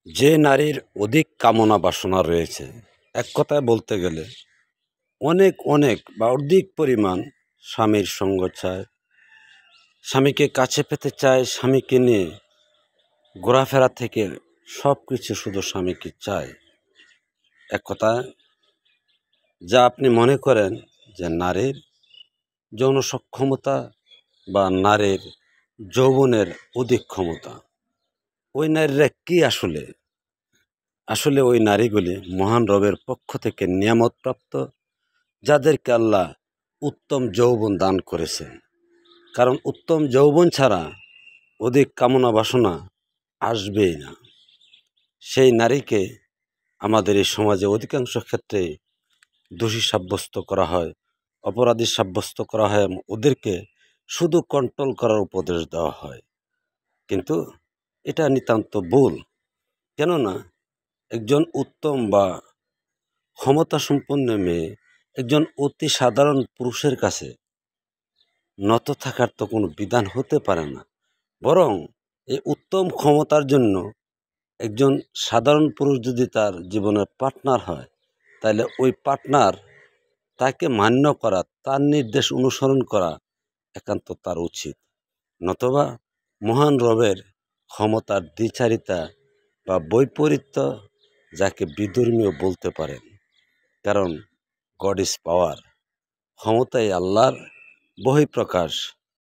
যে নারীর অধিক কামনা বাসনা রয়েছে, এক কথায় বলতে গেলে অনেক অনেক বা অধিক পরিমাণ স্বামীর সঙ্গ চায়, স্বামীকে কাছে পেতে চায়, স্বামীকে নিয়ে ঘোরাফেরা থেকে সব কিছু শুধু স্বামীকে চায়। এক কথায় যা আপনি মনে করেন যে নারীর যৌন সক্ষমতা বা নারীর যৌবনের অধিক ক্ষমতা, ওই নারীরা কি আসলে আসলে ওই নারীগুলি মহান রবের পক্ষ থেকে নিয়ামতপ্রাপ্ত, যাদেরকে আল্লাহ উত্তম যৌবন দান করেছেন। কারণ উত্তম যৌবন ছাড়া অধিক কামনা বাসনা আসবেই না। সেই নারীকে আমাদের এই সমাজে অধিকাংশ ক্ষেত্রে দোষী সাব্যস্ত করা হয়, অপরাধী সাব্যস্ত করা হয়, ওদেরকে শুধু কন্ট্রোল করার উপদেশ দেওয়া হয়। কিন্তু এটা নিতান্ত ভুল। কেননা একজন উত্তম বা ক্ষমতাসম্পন্ন মেয়ে একজন অতি সাধারণ পুরুষের কাছে নত থাকার তো কোনো বিধান হতে পারে না। বরং এই উত্তম ক্ষমতার জন্য একজন সাধারণ পুরুষ যদি তার জীবনের পার্টনার হয়, তাহলে ওই পার্টনার তাকে মান্য করা, তার নির্দেশ অনুসরণ করা একান্ত তার উচিত। নতবা মহান রবের ক্ষমতার দ্বিচারিতা বা বৈপরীত্য, যাকে বিধর্মীয় বলতে পারেন। কারণ গড ইজ পাওয়ার, ক্ষমতাই আল্লাহর বহিঃপ্রকাশ।